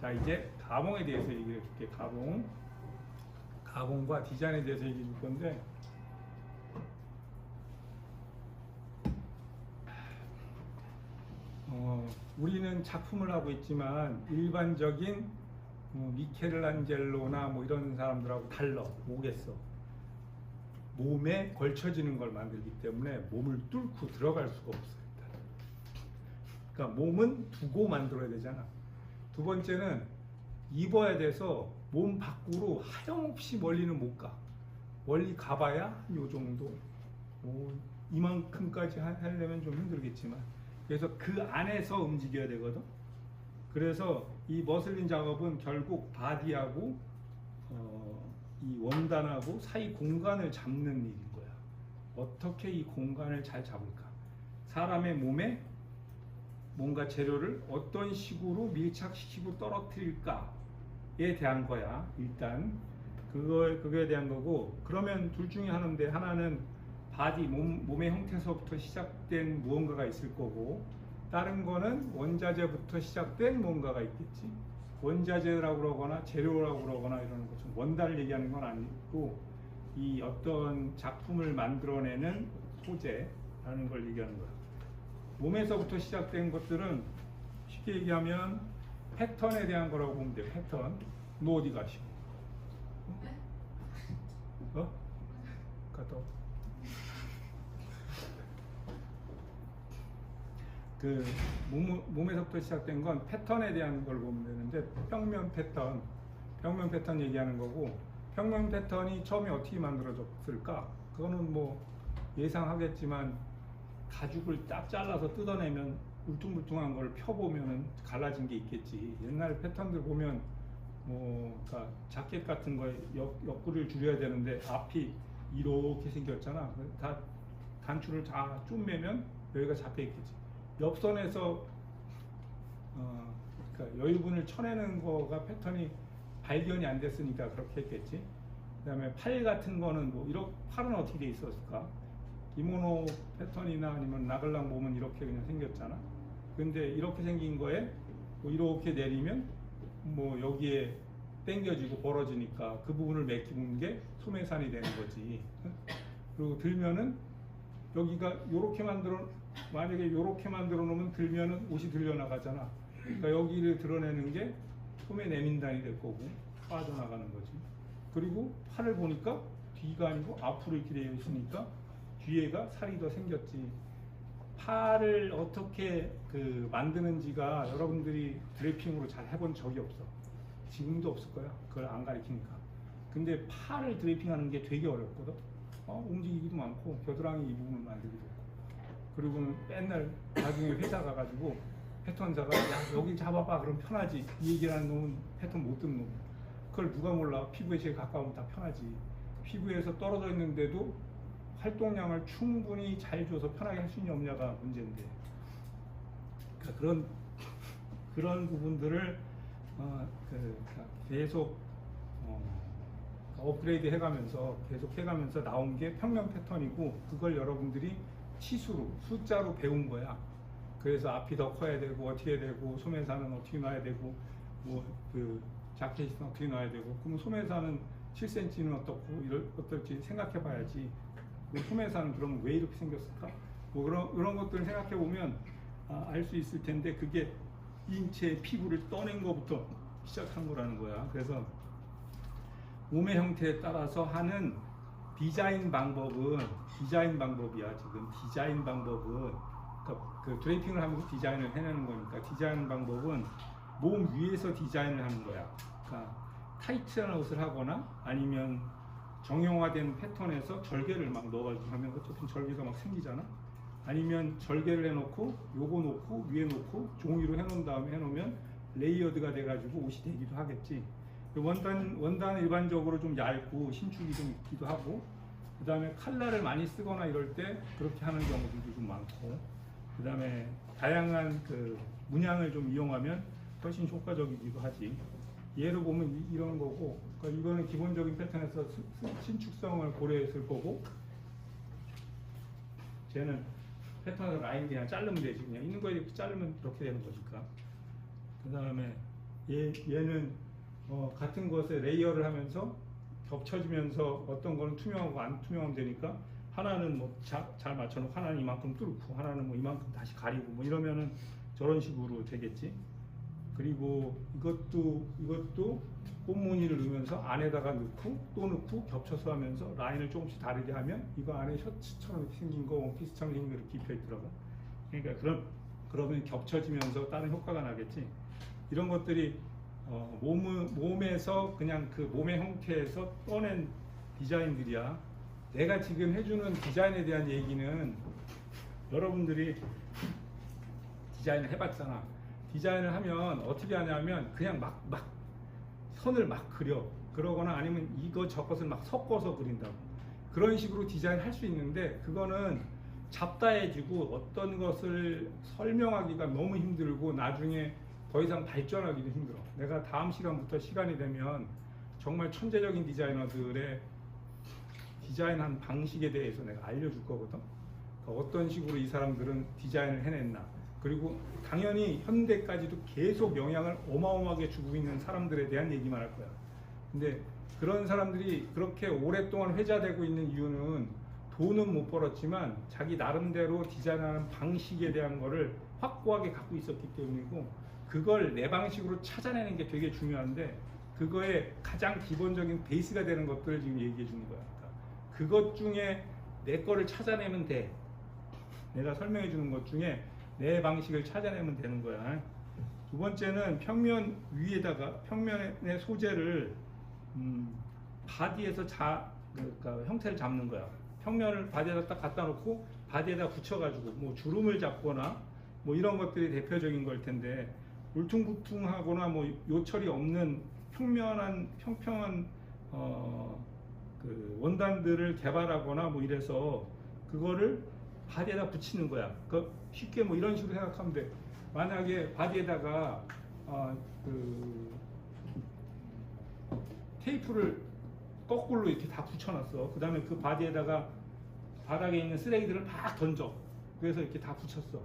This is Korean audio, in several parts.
자, 이제 가봉에 대해서 얘기해 줄게. 가봉과 디자인에 대해서 얘기해 줄 건데, 우리는 작품을 하고 있지만 일반적인 미켈란젤로나 뭐 이런 사람들하고 달라. 뭐겠어? 몸에 걸쳐지는 걸 만들기 때문에 몸을 뚫고 들어갈 수가 없어요. 일단. 그러니까 몸은 두고 만들어야 되잖아. 두 번째는 입어야 돼서 몸 밖으로 하염없이 멀리는 못 가. 멀리 가봐야 요 정도. 이만큼까지 하려면 좀 힘들겠지만. 그래서 그 안에서 움직여야 되거든. 그래서 이 머슬린 작업은 결국 바디하고 이 원단하고 사이 공간을 잡는 일인 거야. 어떻게 이 공간을 잘 잡을까? 사람의 몸에 뭔가 재료를 어떤 식으로 밀착시키고 떨어뜨릴까에 대한 거야. 일단 그거에 대한 거고. 그러면 둘 중에 하나인데, 하나는 바디 몸의 형태서부터 시작된 무언가가 있을 거고, 다른 거는 원자재부터 시작된 뭔가가 있겠지. 원자재라고 그러거나 재료라고 그러거나 이런 것처럼 원단을 얘기하는 건 아니고, 이 어떤 작품을 만들어내는 소재라는 걸 얘기하는 거야. 몸에서부터 시작된 것들은 쉽게 얘기하면 패턴에 대한 거라고 보면 돼. 패턴. 너 어디 가시고? 갔다 와. 그 몸에서부터 시작된 건 패턴에 대한 걸 보면 되는데, 평면 패턴 얘기하는 거고, 평면 패턴이 처음에 어떻게 만들어졌을까? 그거는 뭐 예상하겠지만 가죽을 딱 잘라서 뜯어내면 울퉁불퉁한 걸 펴보면은 갈라진 게 있겠지. 옛날 패턴들 보면 그러니까 자켓 같은 거에 옆구리를 줄여야 되는데 앞이 이렇게 생겼잖아. 다 단추를 다 쪼매면 여기가 잡혀 있겠지. 옆선에서 그러니까 여유분을 쳐내는 거가 패턴이 발견이 안 됐으니까 그렇게 했겠지. 그다음에 팔 같은 거는 뭐 팔은 어떻게 돼 있었을까? 기모노 패턴이나 아니면 나글랑 몸은 이렇게 그냥 생겼잖아. 근데 이렇게 생긴 거에 뭐 이렇게 내리면 뭐 여기에 당겨지고 벌어지니까 그 부분을 메꾸는 게 소매산이 되는 거지. 그리고 들면은 여기가 만약에 요렇게 만들어 놓으면 들면은 옷이 들려 나가잖아. 그러니까 여기를 드러내는 게 소매 내민단이 될 거고 빠져나가는 거지. 그리고 팔을 보니까 뒤가 아니고 앞으로 이렇게 되어 있으니까 뒤에가 살이 더 생겼지. 팔을 어떻게 만드는지가 여러분들이 드래핑으로 잘 해본 적이 없어. 지금도 없을 거야. 그걸 안 가르치니까. 근데 팔을 드래핑하는 게 되게 어렵거든. 움직이기도 많고 겨드랑이 이 부분을 만들기도 하고. 그리고 맨날 나중에 회사 가가지고 패턴사가 야 여기 잡아봐 그럼 편하지. 이 얘기를 하는 놈은 패턴 못 듣는 놈. 그걸 누가 몰라. 피부에 제일 가까우면 다 편하지. 피부에서 떨어져 있는데도 활동량을 충분히 잘 줘서 편하게 할 수 있냐 없냐가 문제인데, 그러니까 그런 부분들을 계속 업그레이드 해가면서 계속 해가면서 나온 게 평면 패턴이고, 그걸 여러분들이 치수로 숫자로 배운 거야. 그래서 앞이 더 커야 되고 어떻게 되고 소매산은 어떻게 놔야 되고 뭐 자켓은 어떻게 놔야 되고, 그럼 소매산은 7cm는 어떻고 어떨지 생각해 봐야지. 소매산은 그럼 왜 이렇게 생겼을까? 뭐 그런 것들을 생각해 보면 알 수 있을 텐데, 그게 인체의 피부를 떠낸 것부터 시작한 거라는 거야. 그래서 몸의 형태에 따라서 하는 디자인 방법이야. 지금 디자인 방법은 그러니까 드레이핑을 하면서 디자인을 해내는 거니까, 디자인 방법은 몸 위에서 디자인을 하는 거야. 그러니까 타이트한 옷을 하거나 아니면 정형화된 패턴에서 절개를 막 넣어가지고 하면 어차피 절개가 막 생기잖아. 아니면 절개를 해놓고 요거 놓고 위에 놓고 종이로 해놓은 다음에 해놓으면 레이어드가 돼가지고 옷이 되기도 하겠지. 원단은 일반적으로 좀 얇고 신축이 좀 있기도 하고, 그 다음에 칼라를 많이 쓰거나 이럴 때 그렇게 하는 경우들도 좀 많고, 그 다음에 다양한 문양을 좀 이용하면 훨씬 효과적이기도 하지. 예로 보면 이런 거고, 그러니까 이거는 기본적인 패턴에서 신축성을 고려했을 거고, 쟤는 패턴을 라인 그냥 자르면 되지. 그냥 있는 거에 이렇게 자르면 이렇게 되는 거니까. 그 다음에 얘는 같은 것에 레이어를 하면서 겹쳐지면서 어떤 거는 투명하고 안 투명하면 되니까 하나는 뭐 잘 맞춰놓고 하나는 이만큼 뚫고 하나는 뭐 이만큼 다시 가리고 뭐 이러면은 저런 식으로 되겠지. 그리고 이것도 꽃무늬를 넣으면서 안에다가 넣고 또 넣고 겹쳐서 하면서 라인을 조금씩 다르게 하면 이거 안에 셔츠처럼 생긴 거 원피스처럼 생긴 거 이렇게 입혀 있더라고. 그러니까 그러면 겹쳐지면서 다른 효과가 나겠지. 이런 것들이 몸에서 그냥 그 몸의 형태에서 떠낸 디자인들이야. 내가 지금 해주는 디자인에 대한 얘기는 여러분들이 디자인을 해봤잖아. 디자인을 하면 어떻게 하냐면 그냥 막 선을 막 그려. 그러거나 아니면 이거 저것을 막 섞어서 그린다고. 그런 식으로 디자인을 할 수 있는데 그거는 잡다해지고 어떤 것을 설명하기가 너무 힘들고 나중에 더 이상 발전하기도 힘들어. 내가 다음 시간부터 시간이 되면 정말 천재적인 디자이너들의 디자인한 방식에 대해서 내가 알려줄 거거든. 그러니까 어떤 식으로 이 사람들은 디자인을 해냈나. 그리고 당연히 현대까지도 계속 영향을 어마어마하게 주고 있는 사람들에 대한 얘기만 할 거야. 근데 그런 사람들이 그렇게 오랫동안 회자되고 있는 이유는 돈은 못 벌었지만 자기 나름대로 디자인하는 방식에 대한 거를 확고하게 갖고 있었기 때문이고, 그걸 내 방식으로 찾아내는 게 되게 중요한데 그거의 가장 기본적인 베이스가 되는 것들을 지금 얘기해 주는 거야. 그러니까 그것 중에 내 거를 찾아내면 돼. 내가 설명해 주는 것 중에 내 방식을 찾아내면 되는 거야. 두 번째는 평면 위에다가 평면의 소재를 바디에서 그러니까 형태를 잡는 거야. 평면을 바디에다 딱 갖다 놓고 바디에다 붙여가지고 뭐 주름을 잡거나 뭐 이런 것들이 대표적인 걸 텐데, 울퉁불퉁하거나 뭐 요철이 없는 평평한 그 원단들을 개발하거나 뭐 이래서 그거를 바디에다 붙이는 거야. 그 쉽게 뭐 이런 식으로 생각하면 돼. 만약에 바디에다가 그 테이프를 거꾸로 이렇게 다 붙여놨어. 그 다음에 그 바디에다가 바닥에 있는 쓰레기들을 막 던져. 그래서 이렇게 다 붙였어.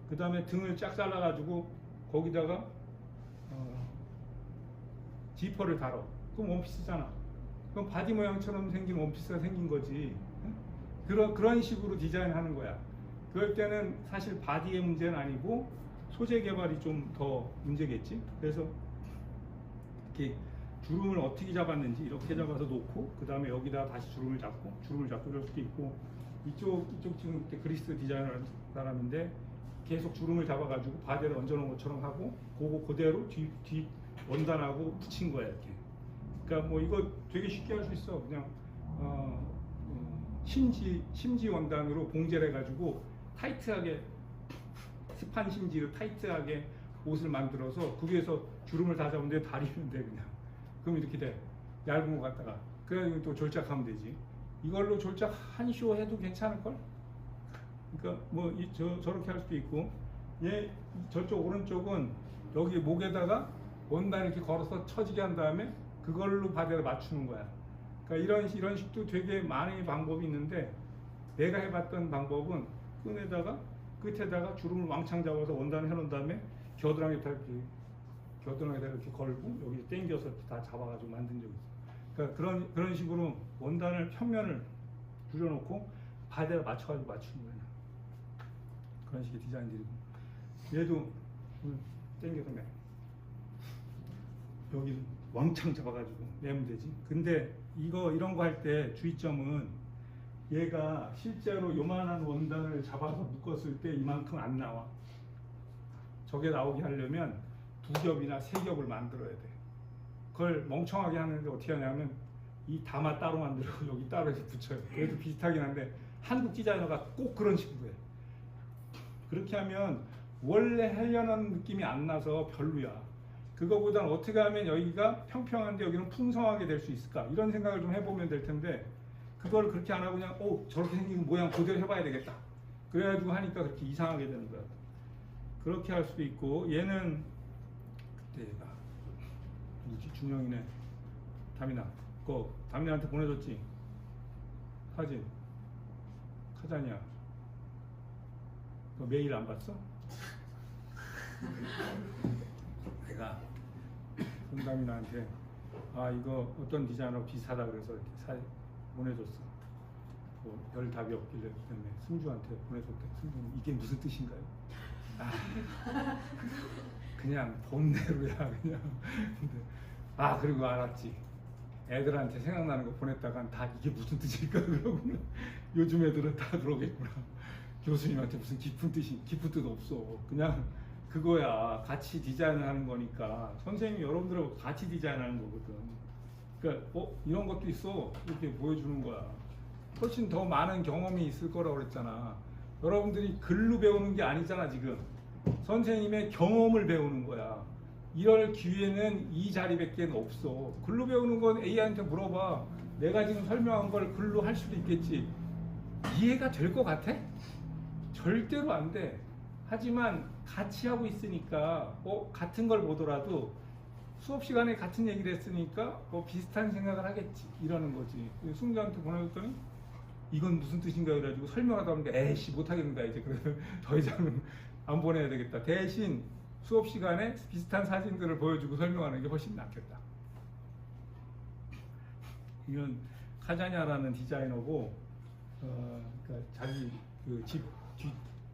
그 다음에 등을 쫙 잘라가지고 거기다가 지퍼를 달어. 그럼 원피스잖아. 그럼 바디 모양처럼 생긴 원피스가 생긴 거지. 그런 식으로 디자인하는 거야. 그럴 때는 사실 바디의 문제는 아니고 소재 개발이 좀 더 문제겠지. 그래서 이렇게 주름을 어떻게 잡았는지 이렇게 잡아서 놓고 그 다음에 여기다 다시 주름을 잡고 이럴 수도 있고, 이쪽 지금 그리스 디자이너라는 사람인데 계속 주름을 잡아가지고 바디를 얹어놓은 것처럼 하고 그거 그대로 뒤 원단하고 붙인 거야 이렇게. 그러니까 뭐 이거 되게 쉽게 할 수 있어. 그냥 심지 원단으로 봉제를 해가지고 타이트하게 스판 심지로 타이트하게 옷을 만들어서 그 위에서 주름을 다 잡은 데 다리면 돼 그냥. 그럼 이렇게 돼. 얇은 거 갖다가 그래가지고 또 졸작하면 되지. 이걸로 졸작 한 쇼 해도 괜찮을걸? 그러니까 뭐 저렇게 할 수도 있고, 저쪽 오른쪽은 여기 목에다가 원단 이렇게 걸어서 처지게 한 다음에 그걸로 바디를 맞추는 거야. 그러니까 이런 식도 되게 많은 방법이 있는데, 내가 해봤던 방법은 끝에다가 주름을 왕창 잡아서 원단을 해놓은 다음에 겨드랑이에다 이렇게 걸고 여기 당겨서 다 잡아가지고 만든 적이 있어. 그러니까 그런 식으로 원단을 평면을 줄여놓고 바디에 맞춰가지고 맞추는 거야. 그런 식의 디자인들이고, 얘도 당겨서 여기 왕창 잡아가지고 내면 되지. 근데 이런 거 할 때 주의점은 얘가 실제로 요만한 원단을 잡아서 묶었을 때 이만큼 안 나와. 저게 나오게 하려면 2겹이나 3겹을 만들어야 돼. 그걸 멍청하게 하는데 어떻게 하냐면 이 다마 따로 만들고 여기 따로 이렇게 붙여요. 그래도 비슷하긴 한데 한국 디자이너가 꼭 그런 식으로 해. 그렇게 하면 원래 하려는 느낌이 안 나서 별로야. 그거보다는 어떻게 하면 여기가 평평한데 여기는 풍성하게 될 수 있을까, 이런 생각을 좀 해보면 될 텐데, 그걸 그렇게 안 하고 그냥 저렇게 생긴 모양 그대로 해봐야 되겠다 그래가지고 하니까 그렇게 이상하게 되는 거야. 그렇게 할 수도 있고, 얘는 그때 얘가 누구지? 준영이네. 다민아한테 보내줬지 사진. 카자니아 너 메일 안 봤어? 내가 정담이 나한테 이거 어떤 디자이너 비슷하다 그래서 이렇게 보내줬어. 뭐 별 답이 없길래 때문에 승주한테 보내줬대. 승주는 이게 무슨 뜻인가요? 그냥 본대로야 그냥. 근데 그리고 알았지. 애들한테 생각나는 거 보냈다간 다 이게 무슨 뜻일까 그러구나. 요즘 애들은 다 그러겠구나. 교수님한테 무슨 깊은 뜻 없어. 그냥 그거야. 같이 디자인을 하는 거니까. 선생님이 여러분들하고 같이 디자인하는 거거든. 그러니까 이런 것도 있어. 이렇게 보여주는 거야. 훨씬 더 많은 경험이 있을 거라고 그랬잖아. 여러분들이 글로 배우는 게 아니잖아 지금. 선생님의 경험을 배우는 거야. 이럴 기회는 이 자리밖에 없어. 글로 배우는 건 A한테 물어봐. 내가 지금 설명한 걸 글로 할 수도 있겠지. 이해가 될 것 같아? 절대로 안 돼. 하지만 같이 하고 있으니까 같은 걸 보더라도 수업 시간에 같은 얘기를 했으니까 비슷한 생각을 하겠지. 이러는 거지. 승자한테 보내줬더니 이건 무슨 뜻인가 그래가지고 설명하다 보니까 에이씨 못하겠는다 이제. 그래서 더 이상은 안 보내야 되겠다. 대신 수업 시간에 비슷한 사진들을 보여주고 설명하는 게 훨씬 낫겠다. 이건 카자냐라는 디자이너고 그러니까 자기 그 집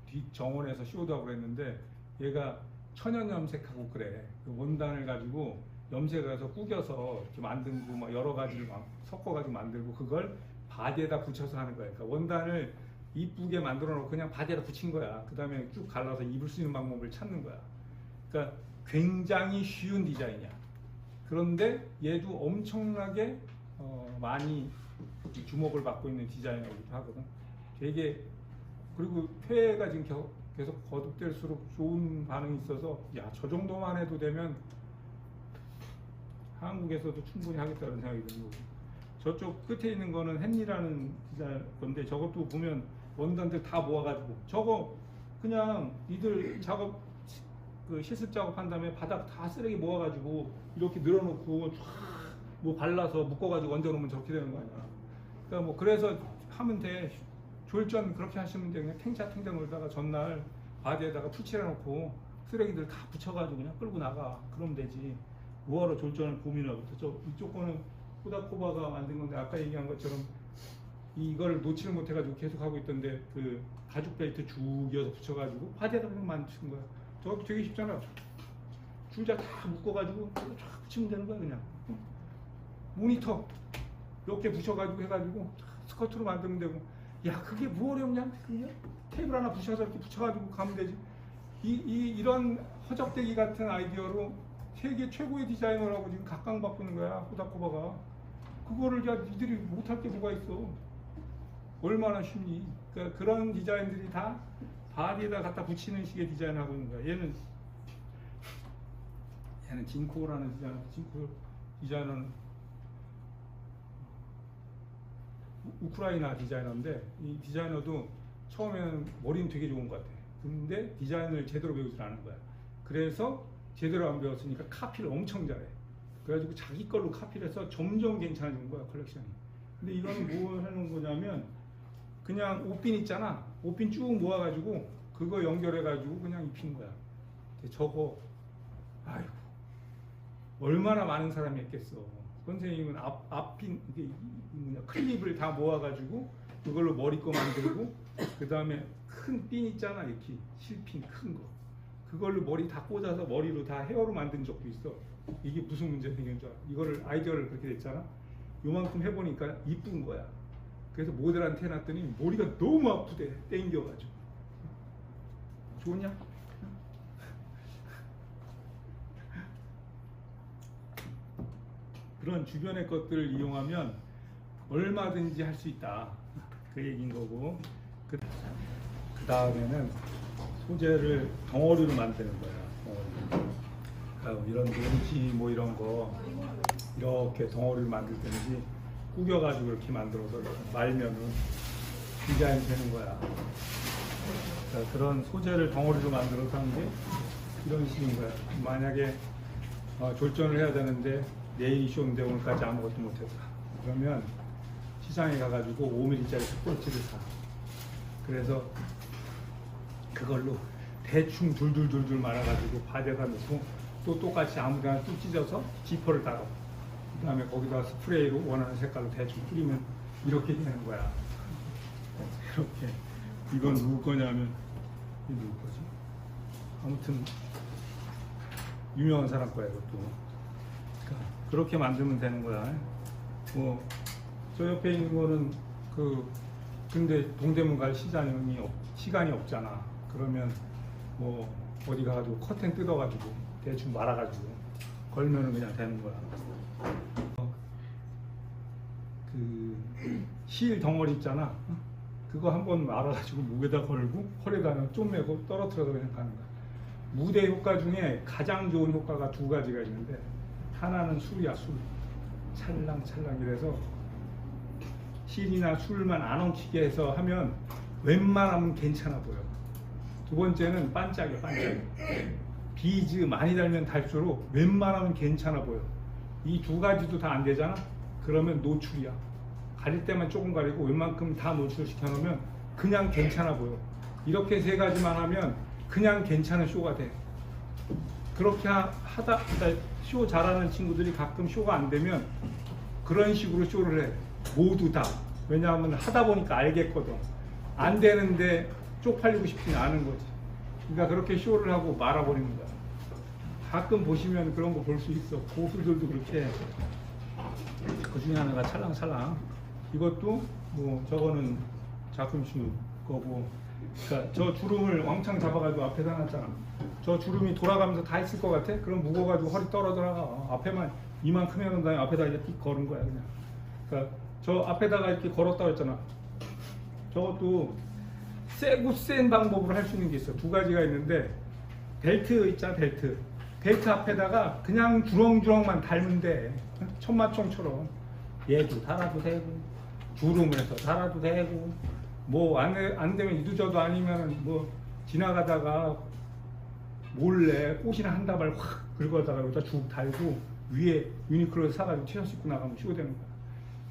뒷 정원에서 쇼도 하고 그랬는데 얘가 천연 염색하고 그래. 그 원단을 가지고 염색해서 구겨서 이렇게 만들고 막 여러 가지를 막 섞어가지고 만들고 그걸 바디에다 붙여서 하는 거야. 그러니까 원단을 이쁘게 만들어 놓고 그냥 바디에다 붙인 거야. 그 다음에 쭉 갈라서 입을 수 있는 방법을 찾는 거야. 그러니까 굉장히 쉬운 디자인이야. 그런데 얘도 엄청나게 많이 주목을 받고 있는 디자이너이기도 하거든. 되게 그리고 회가 지금 계속 거듭될수록 좋은 반응이 있어서 저 정도만 해도 되면 한국에서도 충분히 하겠다는 생각이 드는 거고. 저쪽 끝에 있는 거는 헨리라는 디자인 건데 저것도 보면 원단들 다 모아가지고 저거 그냥 니들 작업 그 실습 작업한 다음에 바닥 다 쓰레기 모아가지고 이렇게 늘어놓고 뭐 발라서 묶어가지고 얹어놓으면 저렇게 되는 거 아니야. 그러니까 뭐 그래서 하면 돼. 졸전 그렇게 하시면 돼. 그냥 탱자 놀다가 전날 바디에다가 풀칠해놓고 쓰레기들 다 붙여가지고 그냥 끌고 나가. 그러면 되지. 뭐하러 졸전을 고민하고. 이쪽 거는 후다코바가 만든 건데 아까 얘기한 것처럼 이걸 놓지를 못해가지고 계속 하고 있던데 그 가죽 벨트 쭉 이어서 붙여가지고 바디에다 그냥 만드신 거야. 저것도 되게 쉽잖아. 줄자 다 묶어가지고 쫙 붙이면 되는 거야 그냥. 모니터 이렇게 붙여가지고 해가지고 스커트로 만들면 되고. 그게 뭐 어렵냐? 그냥 테이블 하나 부셔서 이렇게 붙여가지고 가면 되지. 이런 허접대기 같은 아이디어로 세계 최고의 디자이너라고 지금 각광받고 있는 거야 후다코바가. 그거를 니들이 못할 게 뭐가 있어. 얼마나 쉽니. 그러니까 그런 디자인들이 다 바디에다 갖다 붙이는 식의 디자인을 하고 있는 거야. 얘는 진코라는 디자이너. 진코 디자이너는 우크라이나 디자이너인데 이 디자이너도 처음에는 머리는 되게 좋은 것 같아. 근데 디자인을 제대로 배우질 않은 거야. 그래서 제대로 안 배웠으니까 카피를 엄청 잘해. 그래가지고 자기 걸로 카피를 해서 점점 괜찮아지는 거야 컬렉션이. 근데 이거는 뭐 하는 거냐면 그냥 옷핀 있잖아. 옷핀 쭉 모아가지고 그거 연결해가지고 그냥 입히는 거야. 근데 저거 아이고 얼마나 많은 사람이 했겠어. 선생님은 앞핀 클립을 다 모아가지고 그걸로 머리 거 만들고 그 다음에 큰 핀 있잖아. 이렇게 실핀 큰 거 그걸로 머리 다 꽂아서 머리로 다 헤어로 만든 적도 있어. 이게 무슨 문제 생긴 줄 알아? 이거를 아이디어를 그렇게 냈잖아. 요만큼 해보니까 이쁜 거야. 그래서 모델한테 해놨더니 머리가 너무 아프대. 땡겨가지고. 좋냐? 그런 주변의 것들을 이용하면 얼마든지 할 수 있다. 그 얘기인 거고. 그 다음에는 소재를 덩어리로 만드는 거야. 이런 렌지 뭐 이런 거 이렇게 덩어리로 만들 때는지 구겨가지고 이렇게 만들어서 말면은 디자인 되는 거야. 그러니까 그런 소재를 덩어리로 만들어서 하는 게 이런 식인 거야. 만약에 졸전을 해야 되는데 내일이 쇼인데 오늘까지 아무것도 못했다. 그러면 시장에 가가지고 5mm짜리 스포츠를 사. 그래서 그걸로 대충 둘둘둘둘 말아가지고 바디에다 넣고 또 똑같이 아무데나 뚝 찢어서 지퍼를 달아. 그 다음에 거기다 스프레이로 원하는 색깔로 대충 뿌리면 이렇게 되는 거야. 이렇게. 이건 누구 거냐면, 이 누구 거지? 아무튼, 유명한 사람 거야, 이것도. 그러니까 그렇게 만들면 되는 거야. 뭐, 저 옆에 있는 거는 근데 동대문 갈 시간이 없잖아. 그러면 뭐, 어디 가가지고 커튼 뜯어가지고 대충 말아가지고 걸면은 그냥 되는 거야. 실 덩어리 있잖아. 그거 한번 말아가지고 목에다 걸고 허리에다 좀 매고 떨어뜨려서 그냥 가는 거야. 무대 효과 중에 가장 좋은 효과가 두 가지가 있는데, 하나는 술이야, 술. 찰랑찰랑 이래서 실이나 술만 안 엉키게 해서 하면 웬만하면 괜찮아 보여. 두 번째는 반짝이야, 반짝이. 비즈 많이 달면 달수록 웬만하면 괜찮아 보여. 이 두 가지도 다 안 되잖아? 그러면 노출이야. 가릴 때만 조금 가리고 웬만큼 다 노출시켜 놓으면 그냥 괜찮아 보여. 이렇게 세 가지만 하면 그냥 괜찮은 쇼가 돼. 그렇게 하다 쇼 잘하는 친구들이 가끔 쇼가 안 되면 그런 식으로 쇼를 해. 모두 다. 왜냐하면 하다 보니까 알겠거든. 안 되는데 쪽팔리고 싶진 않은 거지. 그러니까 그렇게 쇼를 하고 말아버리는 거야. 가끔 보시면 그런 거 볼 수 있어. 고수들도 그렇게. 그 중에 하나가 찰랑찰랑. 이것도 뭐 저거는 작품슈 거고. 그러니까 저 주름을 왕창 잡아가지고 앞에다 놨잖아. 저 주름이 돌아가면서 다 있을 것 같아? 그럼 무거워가지고 허리 떨어져나가. 앞에만 이만큼 해놓은 다음에 앞에다 이제 띡 걸은 거야 그냥. 그러니까 저 앞에다가 이렇게 걸었다고 했잖아. 저것도 세고 센 방법으로 할 수 있는 게 있어. 두 가지가 있는데, 벨트 있잖아, 벨트. 벨트 앞에다가 그냥 주렁주렁만 달면 돼. 천마총처럼. 얘도 달아도 되고, 주름을 해서 달아도 되고, 뭐 안 되면 늦어도 아니면 뭐 지나가다가 몰래 꽃이나 한 다발 확 긁어다가 여기다 쭉 달고 위에 유니클로에서 사가지고 티셔츠 입고 나가면 쉬고 되는 거야.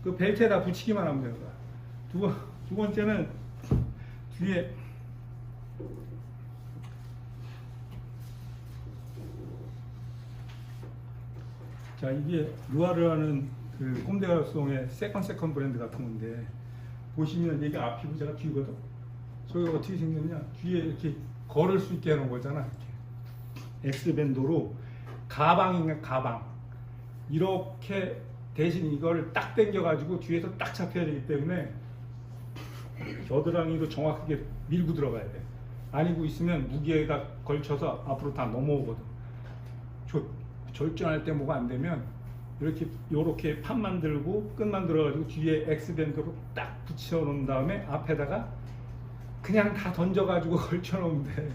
그 벨트에다 붙이기만 하면 되는 거야. 두 번째는 뒤에 자, 이게 루아르라는 그 꼼데가송의 세컨 브랜드 같은 건데, 보시면 이게 앞이 부자가 뒤거든. 저기가 어떻게 생겼냐? 뒤에 이렇게 걸을 수 있게 해놓은 거잖아. 이렇게 X밴드로 가방이면 가방. 이렇게 대신 이걸 딱 당겨가지고 뒤에서 딱 잡혀야 되기 때문에 겨드랑이로 정확하게 밀고 들어가야 돼. 아니고 있으면 무게가 걸쳐서 앞으로 다 넘어오거든. 절전할 때 뭐가 안 되면 요렇게 판만 들고 끝만 들어가지고 뒤에 X밴드로 딱 붙여 놓은 다음에 앞에다가 그냥 다 던져가지고 걸쳐 놓으면 돼.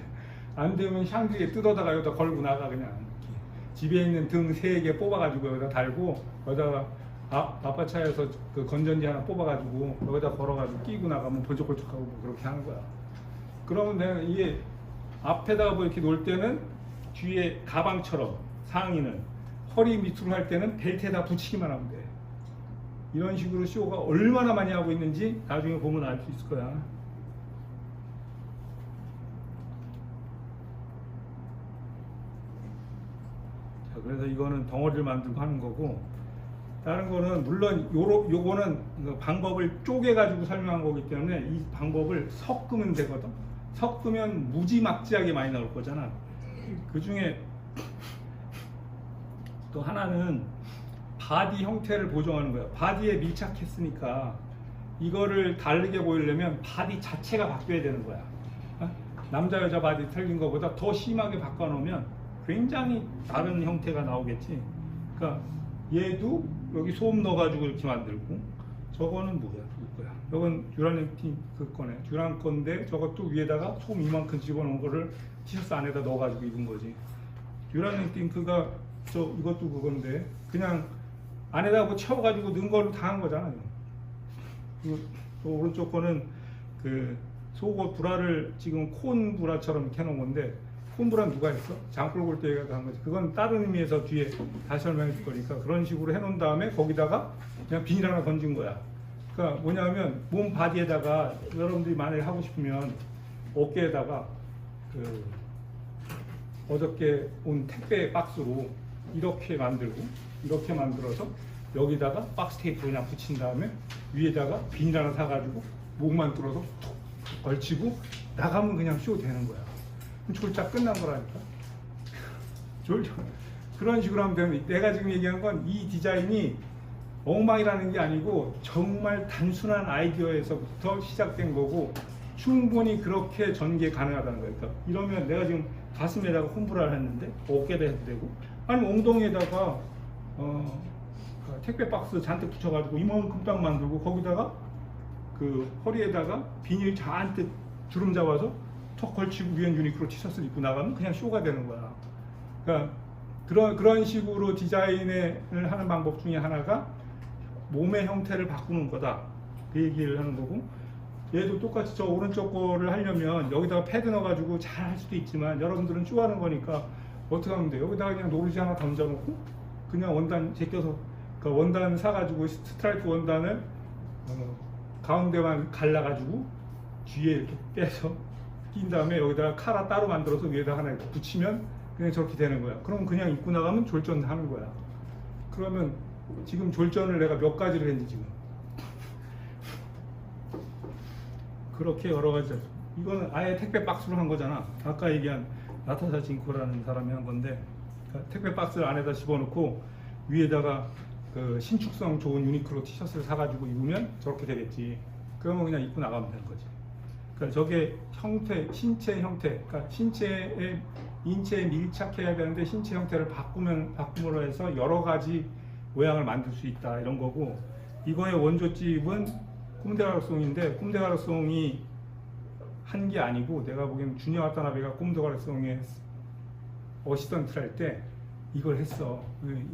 안 되면 샹드리에 뜯어다가 여기다 걸고 나가. 그냥 이렇게. 집에 있는 등 3개 뽑아가지고 여기다 달고, 여기다가 아빠차에서 그 건전지 하나 뽑아가지고 여기다 걸어가지고 끼고 나가면 번쩍번쩍하고 뭐 그렇게 하는 거야. 그러면 내가 이게 앞에다가 뭐 이렇게 놓을 때는 뒤에 가방처럼, 상의는 허리 밑으로 할 때는 벨트에다 붙이기만 하면 돼. 이런 식으로 쇼가 얼마나 많이 하고 있는지 나중에 보면 알 수 있을 거야. 자, 그래서 이거는 덩어리를 만들고 하는 거고, 다른 거는 물론 요거는 방법을 쪼개가지고 설명한 거기 때문에 이 방법을 섞으면 되거든. 섞으면 무지막지하게 많이 나올 거잖아. 그 중에 또 하나는 바디 형태를 보정하는 거야. 바디에 밀착했으니까 이거를 다르게 보이려면 바디 자체가 바뀌어야 되는 거야. 남자 여자 바디 틀린 거보다 더 심하게 바꿔놓으면 굉장히 다른 형태가 나오겠지. 그러니까 얘도 여기 소음 넣어가지고 이렇게 만들고, 저거는 뭐야? 누구 거야? 이건 듀란팀 그 거네. 듀란 건데 저것도 위에다가 소음 이만큼 집어넣은 거를 티셔츠 안에다 넣어가지고 입은 거지. 듀란 띵크가 이것도 그건데 그냥 안에다 뭐 채워가지고 넣은 걸로 다 한 거잖아요. 또 오른쪽 거는 그 속옷 브라를 지금 콘 브라처럼 이렇게 해놓은 건데, 콘 브라는 누가 했어? 장볼 볼 때 한 거지. 그건 다른 의미에서 뒤에 다시 설명해 줄 거니까 그런 식으로 해놓은 다음에 거기다가 그냥 비닐 하나 던진 거야. 그러니까 뭐냐면 몸 바디에다가 여러분들이 만약에 하고 싶으면 어깨에다가 어저께 온 택배 박스로 이렇게 만들어서 여기다가 박스 테이프 그냥 붙인 다음에 위에다가 비닐 하나 사가지고 목만 뚫어서 툭 걸치고 나가면 그냥 쇼 되는 거야. 그럼 졸작 끝난 거라니까. 그런 식으로 하면 되는. 내가 지금 얘기한 건 이 디자인이 엉망이라는 게 아니고 정말 단순한 아이디어에서부터 시작된 거고 충분히 그렇게 전개 가능하다는 거예요. 그러니까 이러면 내가 지금 가슴에다가 홈브라를 했는데 어깨도 해도 되고 아니면 엉덩이에다가 택배 박스 잔뜩 붙여가지고 이만큼 딱 만들고 거기다가 그 허리에다가 비닐 잔뜩 주름 잡아서 턱 걸치고 위엔 유니크로 티셔츠를 입고 나가면 그냥 쇼가 되는 거야. 그러니까 그런 식으로 디자인을 하는 방법 중에 하나가 몸의 형태를 바꾸는 거다. 그 얘기를 하는 거고 얘도 똑같이 저 오른쪽 거를 하려면 여기다가 패드 넣어가지고 잘 할 수도 있지만 여러분들은 쪼하는 거니까 어떻게 하면 돼요? 여기다가 그냥 노루지 하나 던져놓고 그냥 원단 제껴서 그 원단 사가지고 스트라이프 원단을 가운데만 갈라가지고 뒤에 이렇게 빼서 낀 다음에 여기다가 카라 따로 만들어서 위에다 하나 이렇게 붙이면 그냥 저렇게 되는 거야. 그럼 그냥 입고 나가면 졸전 하는 거야. 그러면 지금 졸전을 내가 몇 가지를 했는지 지금 그렇게 여러 가지. 이거는 아예 택배 박스로 한 거잖아. 아까 얘기한 나타샤 징코라는 사람이 한 건데 택배 박스를 안에다 집어넣고 위에다가 그 신축성 좋은 유니크로 티셔츠를 사가지고 입으면 저렇게 되겠지. 그러면 그냥 입고 나가면 되는 거지. 그러니까 저게 형태, 신체 형태, 그러니까 인체에 밀착해야 되는데 신체 형태를 바꿈으로 해서 여러 가지 모양을 만들 수 있다 이런 거고 이거의 원조집은 꼼데가르송인데 꼼데가르송이 한 게 아니고 내가 보기엔 주니어 와타나베가 꼼데가르송의 어시스턴트를 할 때 이걸 했어.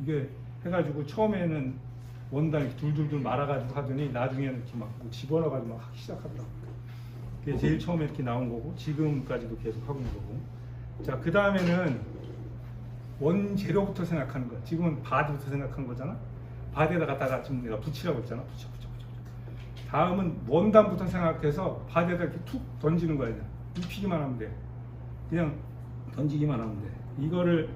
이게 해가지고 처음에는 원단 이렇게 둘둘둘 말아가지고 하더니 나중에는 이렇게 막 집어넣어가지고 막 하기 시작하더라고. 그게 제일 처음에 이렇게 나온 거고 지금까지도 계속 하고 있는 거고. 자, 그 다음에는 원재료부터 생각하는 거야. 지금은 바디부터 생각한 거잖아. 바디에다 갖다가 지금 내가 붙이라고 했잖아. 붙여. 다음은 원단부터 생각해서 바디에다 이렇게 툭 던지는 거야. 그냥 입히기만 하면 돼. 그냥 던지기만 하면 돼. 이거를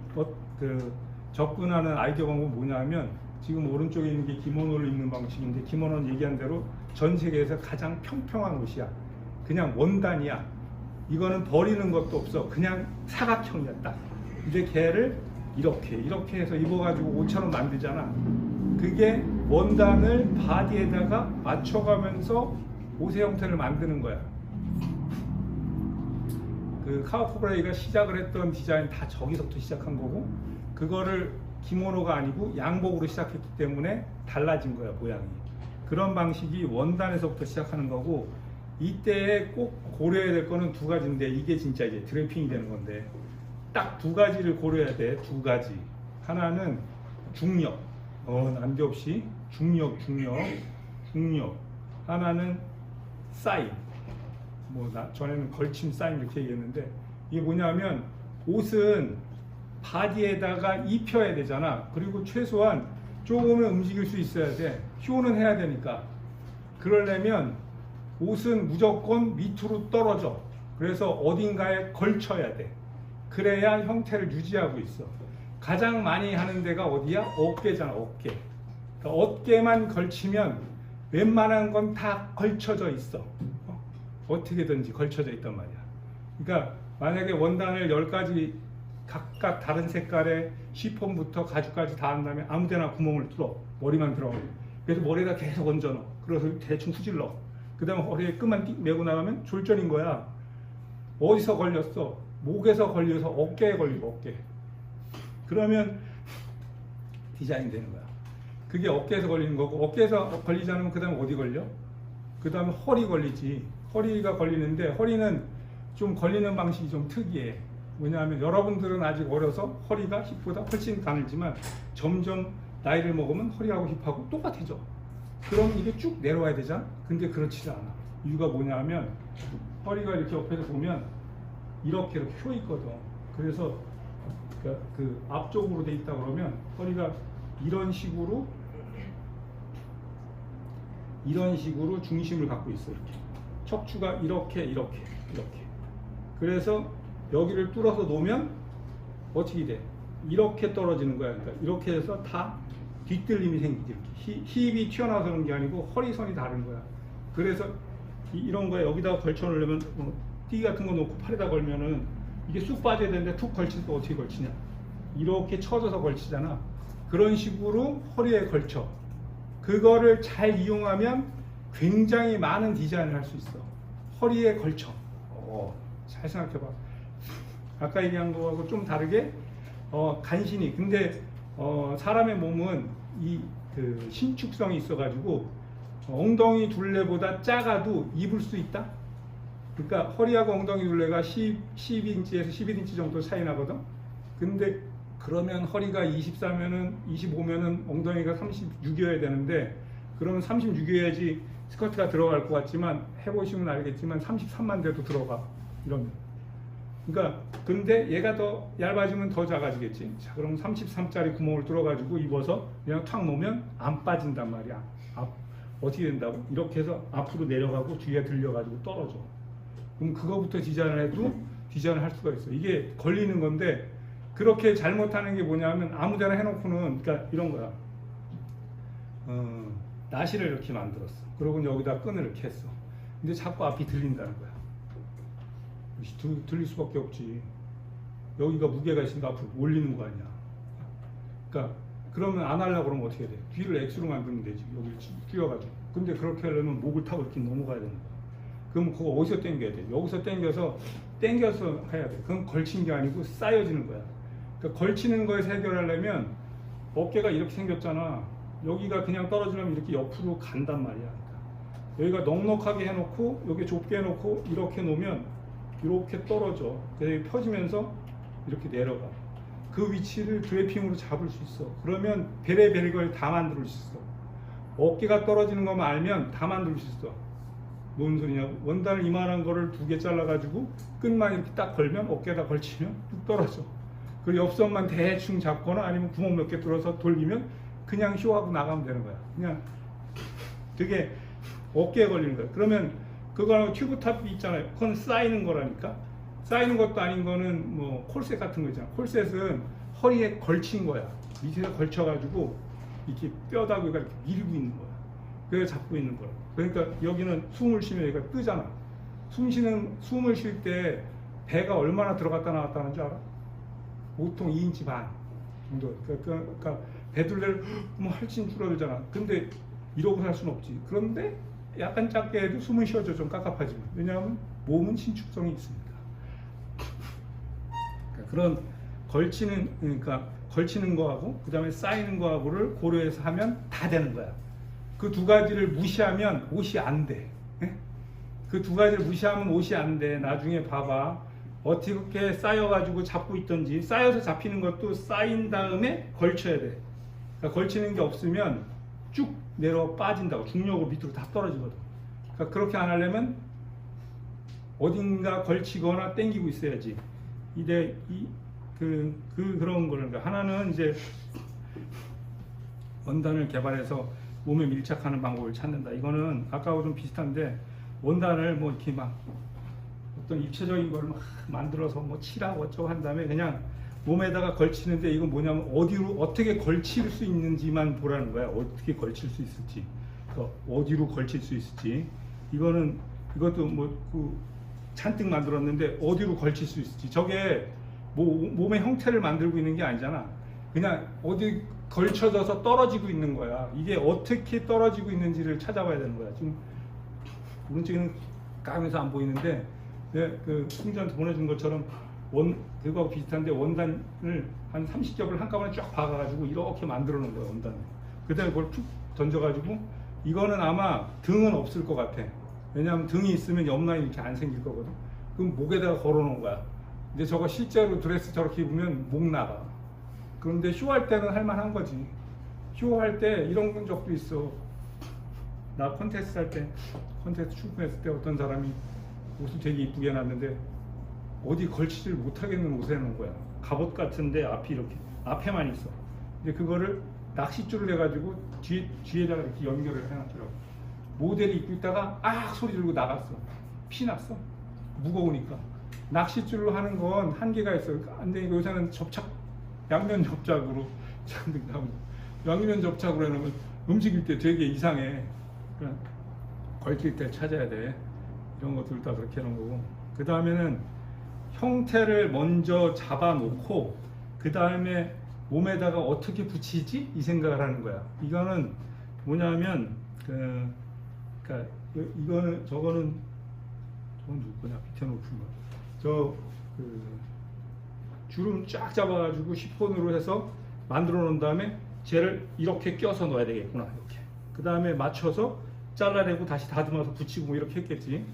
접근하는 아이디어 방법은 뭐냐면 지금 오른쪽에 있는 게 기모노를 입는 방식인데 기모노는 얘기한 대로 전 세계에서 가장 평평한 옷이야. 그냥 원단이야. 이거는 버리는 것도 없어. 그냥 사각형이야 딱. 이제 걔를 이렇게 해서 입어가지고 옷처럼 만들잖아. 그게 원단을 바디에다가 맞춰가면서 옷의 형태를 만드는 거야. 그 카와코브라이가 시작을 했던 디자인 다 저기서부터 시작한 거고 그거를 기모노가 아니고 양복으로 시작했기 때문에 달라진 거야 모양이. 그런 방식이 원단에서부터 시작하는 거고 이때 꼭 고려해야 될 거는 두 가지인데 이게 진짜 이제 드래핑이 되는 건데 딱 두 가지를 고려해야 돼. 두 가지. 하나는 중력. 난데없이 중력. 하나는 사인. 전에는 걸침 사인 이렇게 얘기했는데 이게 뭐냐면 옷은 바디에다가 입혀야 되잖아. 그리고 최소한 조금은 움직일 수 있어야 돼. 쇼는 해야 되니까. 그러려면 옷은 무조건 밑으로 떨어져. 그래서 어딘가에 걸쳐야 돼. 그래야 형태를 유지하고 있어. 가장 많이 하는 데가 어디야? 어깨잖아. 어깨. 그러니까 어깨만 걸치면 웬만한 건 다 걸쳐져 있어. 어떻게든지 걸쳐져 있단 말이야. 그러니까 만약에 원단을 10가지 각각 다른 색깔의 시폰부터 가죽까지 다 한 다음에 아무데나 구멍을 뚫어. 머리만 들어가. 그래서 머리에다 계속 얹어넣어. 그래서 대충 후질러. 그 다음에 허리에 끈만 띡 메고 나가면 졸전인 거야. 어디서 걸렸어? 목에서 걸려서 어깨에 걸리고 어깨. 그러면 디자인 되는 거야. 그게 어깨에서 걸리는 거고 어깨에서 걸리지 않으면 그 다음에 어디 걸려? 그 다음에 허리 걸리지. 허리가 걸리는데 허리는 좀 걸리는 방식이 좀 특이해. 왜냐하면 여러분들은 아직 어려서 허리가 힙보다 훨씬 가늘지만 점점 나이를 먹으면 허리하고 힙하고 똑같아져. 그럼 이게 쭉 내려와야 되잖아. 근데 그렇지 않아. 이유가 뭐냐 하면 허리가 이렇게 옆에서 보면 이렇게 휘어 있거든. 그래서 그 앞쪽으로 돼 있다 그러면 허리가 이런 식으로 중심을 갖고 있어. 이렇게 척추가 이렇게 그래서 여기를 뚫어서 놓으면 어떻게 돼? 이렇게 떨어지는 거야. 그러니까 이렇게 해서 다 뒤틀림이 생기지. 이렇게 힙이 튀어나와서 그런 게 아니고 허리선이 다른 거야. 그래서 이런 거에 여기다가 걸쳐 놓으려면 띠 같은 거 놓고 팔에다 걸면은 이게 쑥 빠져야 되는데 툭 걸칠 때 어떻게 걸치냐? 이렇게 쳐져서 걸치잖아. 그런 식으로 허리에 걸쳐. 그거를 잘 이용하면 굉장히 많은 디자인을 할 수 있어. 허리에 걸쳐. 잘 생각해봐. 아까 얘기한 거하고 좀 다르게 간신히. 근데 사람의 몸은 그 신축성이 있어가지고 엉덩이 둘레보다 작아도 입을 수 있다. 그러니까 허리하고 엉덩이 둘레가 12인치에서 11인치 정도 차이 나거든. 근데 그러면 허리가 24면은 25면은 엉덩이가 36이어야 되는데, 그러면 36이어야지 스커트가 들어갈 것 같지만 해보시면 알겠지만 33만 돼도 들어가. 이러면. 그러니까 근데 얘가 더 얇아지면 더 작아지겠지. 자, 그럼 33짜리 구멍을 뚫어가지고 입어서 그냥 탁 놓으면 안 빠진단 말이야. 어떻게 된다고? 이렇게 해서 앞으로 내려가고 뒤에 들려가지고 떨어져. 그럼 그거부터 디자인을 해도 디자인을 할 수가 있어. 이게 걸리는 건데, 그렇게 잘못하는 게 뭐냐면 아무데나 해놓고는, 그러니까 이런 거야. 나시를 이렇게 만들었어. 그러고 여기다 끈을 이렇게 했어. 근데 자꾸 앞이 들린다는 거야. 들릴 수밖에 없지. 여기가 무게가 있으니까 앞으로 올리는 거 아니야. 그러니까 그러면 안 하려고 그러면 어떻게 돼? 뒤를 X로 만들면 되지. 여기를 끼워가지고. 근데 그렇게 하려면 목을 타고 이렇게 넘어가야 되는 거야. 그럼 그거 어디서 당겨야 돼? 여기서 당겨서 해야 돼. 그건 걸친 게 아니고 쌓여지는 거야. 그러니까 걸치는 거에서 해결하려면 어깨가 이렇게 생겼잖아. 여기가 그냥 떨어지려면 이렇게 옆으로 간단 말이야. 그러니까 여기가 넉넉하게 해놓고 여기 좁게 해놓고 이렇게 놓으면 이렇게 떨어져. 그래서 펴지면서 이렇게 내려가. 그 위치를 드래핑으로 잡을 수 있어. 그러면 별의별 다 만들 수 있어. 어깨가 떨어지는 것만 알면 다 만들 수 있어. 뭔 소리냐고. 원단을 이만한 거를 2개 잘라가지고 끈만 이렇게 딱 걸면, 어깨에다 걸치면 뚝 떨어져. 그리고 옆선만 대충 잡거나 아니면 구멍 몇 개 뚫어서 돌리면 그냥 쇼하고 나가면 되는 거야. 그냥 되게 어깨에 걸리는 거야. 그러면 그거랑 튜브탑이 있잖아요. 그건 쌓이는 거라니까. 쌓이는 것도 아닌 거는 뭐 콜셋 같은 거 있잖아. 콜셋은 허리에 걸친 거야. 밑에서 걸쳐가지고 이렇게 뼈다귀가 이렇게 밀고 있는 거야. 그래서 잡고 있는 거야. 그러니까 여기는 숨을 쉬면 여기가 뜨잖아. 숨을 쉴 때 배가 얼마나 들어갔다 나왔다 하는 줄 알아? 보통 2인치 반 정도. 그러니까 배둘레를 뭐 훨씬 줄어들잖아. 근데 이러고 살 수는 없지. 그런데 약간 작게 해도 숨은 쉬어져. 좀 깝깝하지만. 왜냐하면 몸은 신축성이 있습니다. 그런 걸치는 거하고 그 다음에 쌓이는 거하고를 고려해서 하면 다 되는 거야. 그 두 가지를 무시하면 옷이 안 돼. 그 두 가지를 무시하면 옷이 안 돼. 나중에 봐봐. 어떻게 쌓여가지고 잡고 있던지. 쌓여서 잡히는 것도 쌓인 다음에 걸쳐야 돼. 그러니까 걸치는 게 없으면 쭉 내려 빠진다고. 중력으로 밑으로 다 떨어지거든. 그러니까 그렇게 안 하려면 어딘가 걸치거나 당기고 있어야지. 그런 거를. 그러니까 하나는 이제 원단을 개발해서 몸에 밀착하는 방법을 찾는다. 이거는 아까하고 좀 비슷한데, 원단을 뭐 이렇게 막 어떤 입체적인 걸 막 만들어서 뭐 칠하고 어쩌고 한 다음에 그냥 몸에다가 걸치는데, 이건 뭐냐면 어떻게 걸칠 수 있는지만 보라는 거야. 어떻게 걸칠 수 있을지, 어디로 걸칠 수 있을지. 이것도 뭐 잔뜩 만들었는데 어디로 걸칠 수 있을지. 저게 뭐 몸의 형태를 만들고 있는 게 아니잖아. 그냥 어디 걸쳐져서 떨어지고 있는 거야. 이게 어떻게 떨어지고 있는지를 찾아봐야 되는 거야. 지금 오른쪽에는 까면서 안 보이는데, 그 승주한테 보내준 것처럼 그거하고 비슷한데 원단을 한 30겹을 한꺼번에 쫙 박아가지고 이렇게 만들어 놓은 거야, 원단을. 그 다음에 그걸 툭 던져가지고, 이거는 아마 등은 없을 것 같아. 왜냐하면 등이 있으면 옆라인이 이렇게 안 생길 거거든. 그럼 목에다가 걸어 놓은 거야. 근데 저거 실제로 드레스 저렇게 입으면 목 나가. 그런데 쇼할 때는 할만한 거지. 쇼할 때 이런 적도 있어. 나 콘테스트 할 때, 콘테스트 출품했을 때 어떤 사람이 옷을 되게 이쁘게 해놨는데 어디 걸치질 못하겠는 옷을 해놓은 거야. 갑옷 같은데 앞이 이렇게, 앞에만 있어. 근데 그거를 낚싯줄을 해가지고 뒤에다가 이렇게 연결을 해놨더라고. 모델이 입고 있다가 소리 들고 나갔어. 피 났어. 무거우니까. 낚싯줄로 하는 건 한계가 있어요. 근데 요새는 양면 접착으로 양면 접착으로 해놓으면 움직일 때 되게 이상해. 그러니까 걸칠 때 찾아야 돼. 이런 것들 다 그렇게 해놓은 거고. 그 다음에는 형태를 먼저 잡아놓고 그 다음에 몸에다가 어떻게 붙이지? 이 생각을 하는 거야. 이거는 뭐냐면 그러니까 저거는 누구냐? 밑에 높은 거. 주름 쫙 잡아가지고 시폰으로 해서 만들어 놓은 다음에 쟤를 이렇게 껴서 넣어야 되겠구나. 이렇게. 그 다음에 맞춰서 잘라내고 다시 다듬어서 붙이고 뭐 이렇게 했겠지.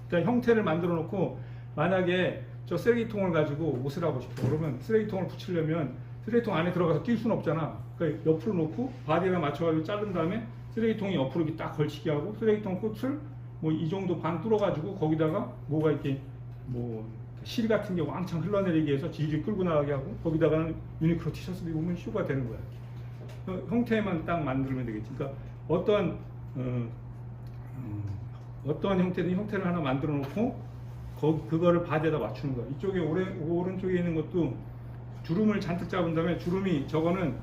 그러니까 형태를 만들어 놓고 만약에 저 쓰레기통을 가지고 옷을 하고 싶어. 그러면 쓰레기통을 붙이려면 쓰레기통 안에 들어가서 낄 수는 없잖아. 그러니까 옆으로 놓고 바디랑 맞춰가지고 자른 다음에 쓰레기통이 옆으로 이렇게 딱 걸치게 하고 쓰레기통 끝을 뭐 이 정도 반 뚫어가지고 거기다가 뭐가 이렇게 뭐 실 같은 게 왕창 흘러내리게 해서 질질 끌고 나가게 하고 거기다가는 유니클로 티셔츠도 입으면 쇼가 되는 거야. 형태만 딱 만들면 되겠지. 그러니까 어떤 형태든 형태를 하나 만들어 놓고 그거를 바디에다 맞추는 거야. 이쪽에 오른쪽에 있는 것도 주름을 잔뜩 잡은 다음에 주름이 저거는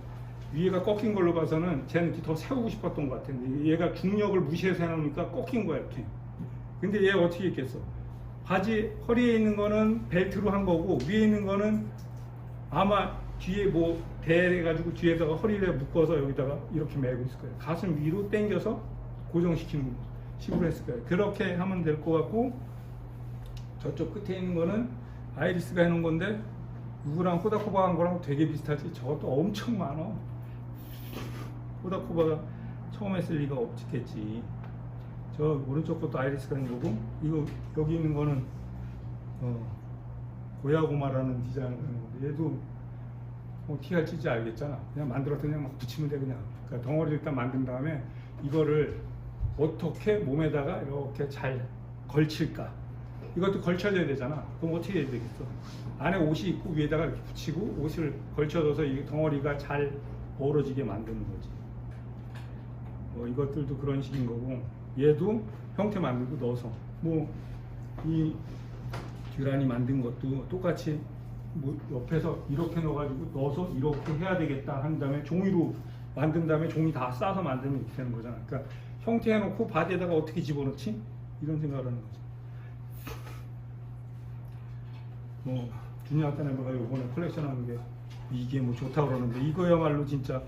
위에가 꺾인 걸로 봐서는 쟤는 더 세우고 싶었던 것 같은데 얘가 중력을 무시해서 해놓으니까 꺾인 거야 이렇게. 근데 얘 어떻게 했겠어? 바지 허리에 있는 거는 벨트로 한 거고 위에 있는 거는 아마 뒤에 뭐 대해가지고 뒤에다가 허리를 묶어서 여기다가 이렇게 매고 있을 거예요. 가슴 위로 당겨서 고정시키는 식으로 했을 거예요. 그렇게 하면 될 것 같고 저쪽 끝에 있는 거는 아이리스가 해놓은 건데 누구랑 호다코바 한 거랑 되게 비슷하지. 저것도 엄청 많아. 호다코바가 처음 했을 리가 없겠지. 저 오른쪽 것도 아이리스가 있는 거고 이거 여기 있는 거는 고야고마라는 디자인을 하는 건데 얘도 어떻게 할지 알겠잖아. 그냥 만들어서 그냥 막 붙이면 돼 그냥. 그러니까 덩어리를 일단 만든 다음에 이거를 어떻게 몸에다가 이렇게 잘 걸칠까. 이것도 걸쳐져야 되잖아. 그럼 어떻게 해야 되겠어? 안에 옷이 있고 위에다가 이렇게 붙이고 옷을 걸쳐줘서 이 덩어리가 잘 어우러지게 만드는 거지. 이것들도 그런 식인 거고 얘도 형태 만들고 넣어서 뭐 이 듀란이 만든 것도 똑같이 뭐 옆에서 이렇게 넣어가지고 넣어서 이렇게 해야 되겠다 한 다음에 종이로 만든 다음에 종이 다 싸서 만들면 이렇게 되는 거잖아. 그러니까 형태 해놓고 바디에다가 어떻게 집어넣지? 이런 생각을 하는 거지. 뭐 주니어 타네버가 이번에 컬렉션하는 게 이게 뭐 좋다고 그러는데 이거야말로 진짜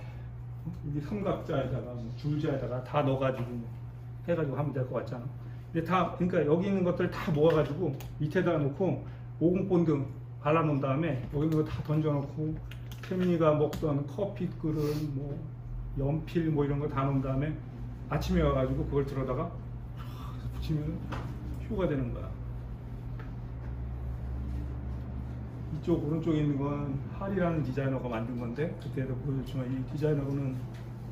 이게 삼각자에다가 뭐 줄자에다가 다 넣어가지고 뭐 해가지고 하면 될 것 같잖아. 근데 다 그러니까 여기 있는 것들 다 모아가지고 밑에다 놓고 오공본드 발라놓은 다음에 여기 있는 거 다 던져놓고 태민이가 먹던 커피 그릇 뭐 연필 뭐 이런 거 다 놓은 다음에 아침에 와가지고 그걸 들어다가 붙이면 효가 되는 거야. 이쪽 오른쪽에 있는 건 할이라는 디자이너가 만든 건데 그때도 보여줬지만 이 디자이너는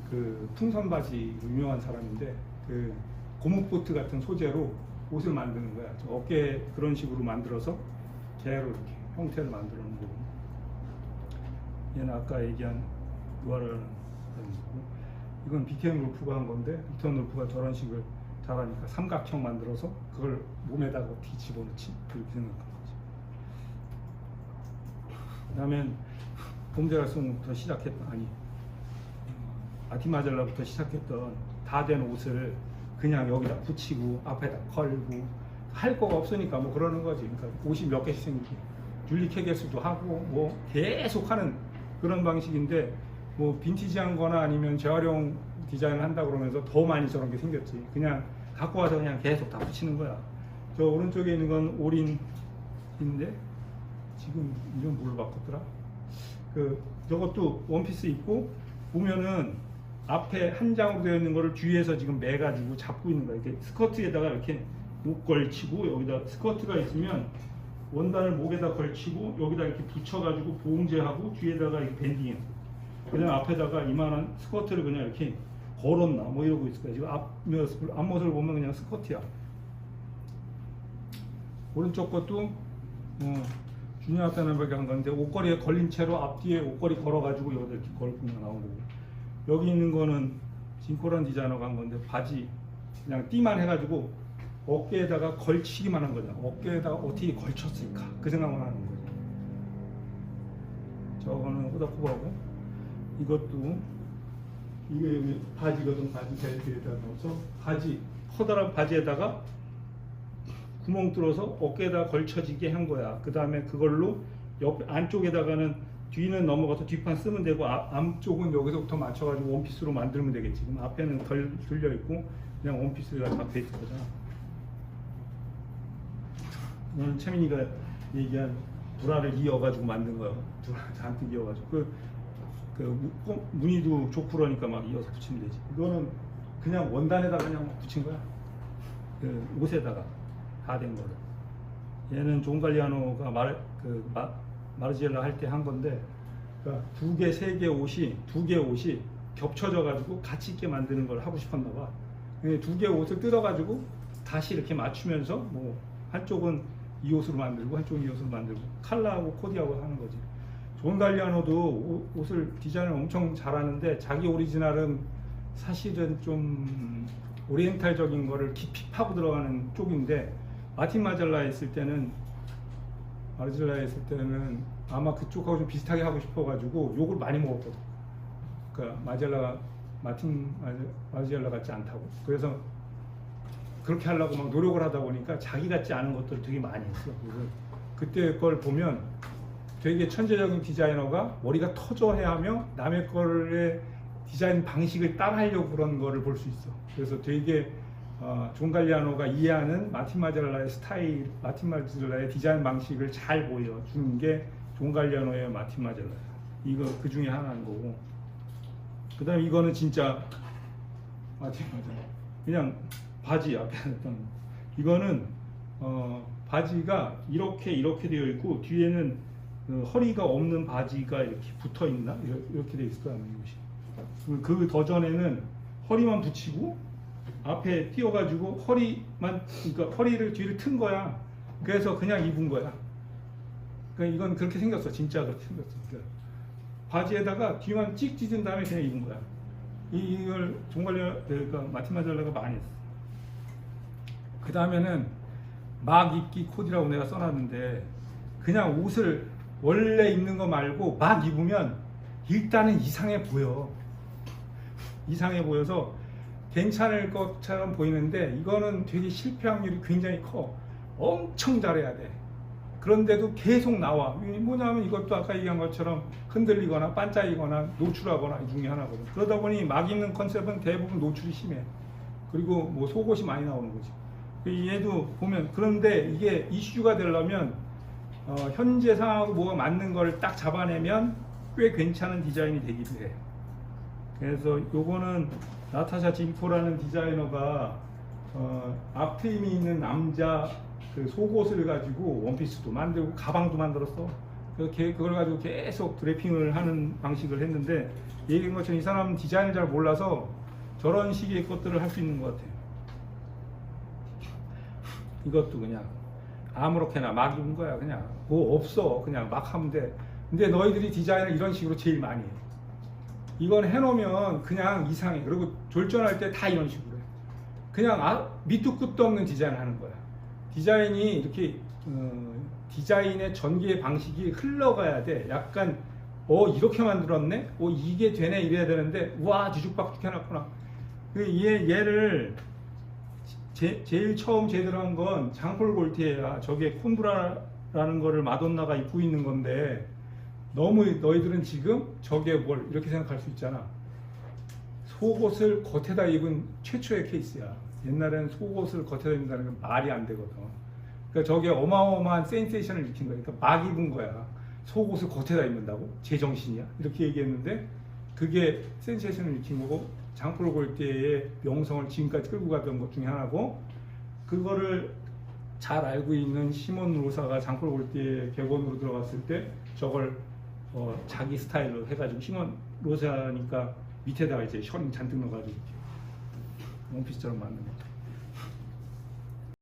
그 풍선바지 유명한 사람인데 그 고무보트 같은 소재로 옷을 만드는 거야. 저 어깨 그런 식으로 만들어서 개로 이렇게 형태를 만들어 놓은 거고 얘는 아까 얘기한 루아라는 거고 이건 비켄 울프가 한 건데 비켄 울프가 저런 식을 잘하니까 삼각형 만들어서 그걸 몸에다가 어떻게 집어넣지? 그렇게 생각한 거지. 그 다음에 봄제라송부터 시작했던 아티마젤라부터 시작했던 다 된 옷을 그냥 여기다 붙이고 앞에다 걸고 할 거가 없으니까 뭐 그러는 거지. 그러니까 옷이 몇 개씩 생기고 줄리 케게스도 하고 뭐 계속 하는 그런 방식인데 뭐 빈티지한 거나 아니면 재활용 디자인을 한다 그러면서 더 많이 저런 게 생겼지. 그냥 갖고 와서 그냥 계속 다 붙이는 거야. 저 오른쪽에 있는 건 올인인데 지금 이름 뭘로 바꿨더라? 저것도 원피스 있고 보면은 앞에 한 장으로 되어 있는 거를 뒤에서 지금 매가지고 잡고 있는 거야. 이렇게 스커트에다가 이렇게 목 걸치고 여기다 스커트가 있으면 원단을 목에다 걸치고 여기다 이렇게 붙여가지고 봉제하고 뒤에다가 이렇게 밴딩해. 그냥 앞에다가 이만한 스커트를 그냥 이렇게 걸었나 뭐 이러고 있을 거야. 지금 앞모습을 보면 그냥 스커트야. 오른쪽 것도 주니어 타네버가 한 건데 옷걸이에 걸린 채로 앞뒤에 옷걸이 걸어가지고 여기다 이렇게 걸고 나온 거고. 여기 있는 거는 진코란 디자이너가 한 건데 바지 그냥 띠만 해가지고 어깨에다가 걸치기만 한 거죠. 어깨에다가 어떻게 걸쳤을까 그 생각만 하는 거죠. 저거는 호다쿠바고, 이것도 이게 여기 바지거든. 바지 벨트에다 넣어서 바지 커다란 바지에다가 구멍 뚫어서 어깨에다 걸쳐지게 한 거야. 그 다음에 그걸로 옆 안쪽에다가는 뒤는 넘어가서 뒷판 쓰면 되고, 앞쪽은 여기서부터 맞춰가지고 원피스로 만들면 되겠지. 그럼 앞에는 덜 들려 있고 그냥 원피스가 잡혀 있을 거잖아. 이거는 채민이가 얘기한 불화를 이어가지고 만든 거야. 불화 잔뜩 이어가지고 무늬도 좋고 그러니까 막 이어서 붙이면 되지. 이거는 그냥 원단에다가 그냥 막 붙인 거야. 그 옷에다가 다 된 거를. 얘는 존 갈리아노가 마르지엘라 할 때 한 건데, 그러니까 두 개 옷이 겹쳐져 가지고 같이 있게 만드는 걸 하고 싶었나 봐. 두 개 옷을 뜯어 가지고 다시 이렇게 맞추면서 뭐 한쪽은 이 옷으로 만들고 한쪽은 이 옷으로 만들고 칼라하고 코디하고 하는 거지. 존 갈리아노도 옷을 디자인을 엄청 잘하는데 자기 오리지널은 사실은 좀 오리엔탈적인 거를 깊이 파고 들어가는 쪽인데, 마틴 마젤라에 있을 때는 아마 그쪽하고 좀 비슷하게 하고 싶어가지고 욕을 많이 먹었거든. 그러니까 마틴 마젤라 같지 않다고. 그래서 그렇게 하려고 막 노력을 하다 보니까 자기 같지 않은 것들을 되게 많이 했어. 그래서 그때 걸 보면 되게 천재적인 디자이너가 머리가 터져야 하며 남의 거를 디자인 방식을 따라하려고 그런 거를 볼 수 있어. 그래서 되게 존 갈리아노가 이해하는 마틴 마젤라의 스타일, 마틴 마젤라의 디자인 방식을 잘 보여주는 게 존 갈리아노의 마틴 마젤라야. 이거 그 중에 하나인 거고. 그 다음에 이거는 진짜 마틴 마젤라. 그냥 바지 앞에 했던. 이거는 바지가 이렇게 되어 있고 뒤에는 허리가 없는 바지가 이렇게 붙어 있나? 이렇게 되어 있을 거야, 이것이. 그 더전에는 허리만 붙이고 앞에 띄워가지고 그러니까 허리를 뒤를 튼 거야. 그래서 그냥 입은 거야. 그러니까 이건 그렇게 생겼어. 진짜 그렇게 생겼어. 그러니까 바지에다가 뒤만 찍 찢은 다음에 그냥 입은 거야. 이걸 그러니까 마틴 마젤라가 많이 했어. 그 다음에는 막 입기 코디라고 내가 써놨는데, 그냥 옷을 원래 입는 거 말고 막 입으면 일단은 이상해 보여. 이상해 보여서 괜찮을 것처럼 보이는데 이거는 되게 실패 확률이 굉장히 커. 엄청 잘해야 돼. 그런데도 계속 나와. 뭐냐면 이것도 아까 얘기한 것처럼 흔들리거나 반짝이거나 노출하거나 이 중에 하나거든. 그러다 보니 막 입는 컨셉은 대부분 노출이 심해. 그리고 뭐 속옷이 많이 나오는 거지. 얘도 보면, 그런데 이게 이슈가 되려면 현재 상황하고 뭐가 맞는 걸 딱 잡아내면 꽤 괜찮은 디자인이 되기도 해. 그래서 요거는 나타샤 짐코라는 디자이너가 앞트임이 있는 남자 그 속옷을 가지고 원피스도 만들고 가방도 만들었어. 그걸 가지고 계속 드래핑을 하는 방식을 했는데, 얘기한 것처럼 이 사람은 디자인을 잘 몰라서 저런 식의 것들을 할 수 있는 것 같아요. 이것도 그냥 아무렇게나 막 입은 거야. 그냥 뭐 없어. 그냥 막 하면 돼. 근데 너희들이 디자인을 이런 식으로 제일 많이 해. 이건 해놓으면 그냥 이상해. 그리고 졸전할 때 다 이런 식으로 해. 그냥 밑도 끝도 없는 디자인 하는 거야. 디자인이 이렇게 디자인의 전개 방식이 흘러가야 돼. 약간 이렇게 만들었네? 이게 되네? 이래야 되는데 우와 뒤죽박죽 해놨구나. 얘를 제일 처음 제대로 한 건 장폴 골티에야. 저게 콘브라라는 거를 마돈나가 입고 있는 건데, 너무 너희들은 지금 저게 뭘 이렇게 생각할 수 있잖아. 속옷을 겉에다 입은 최초의 케이스야. 옛날에는 속옷을 겉에다 입는다는 건 말이 안 되거든. 그러니까 저게 어마어마한 센세이션을 일으킨 거야. 그러니까 막 입은 거야. 속옷을 겉에다 입는다고? 제정신이야? 이렇게 얘기했는데 그게 센세이션을 일으킨 거고, 장폴 골티에의 명성을 지금까지 끌고 가던 것 중에 하나고, 그거를 잘 알고 있는 시몬 로사가 장폴 골티에 객원으로 들어갔을 때 저걸 자기 스타일로 해가지고, 시몬 로사니까 밑에다가 이제 셔링 잔뜩 넣어가지고 원피스처럼 만든 거.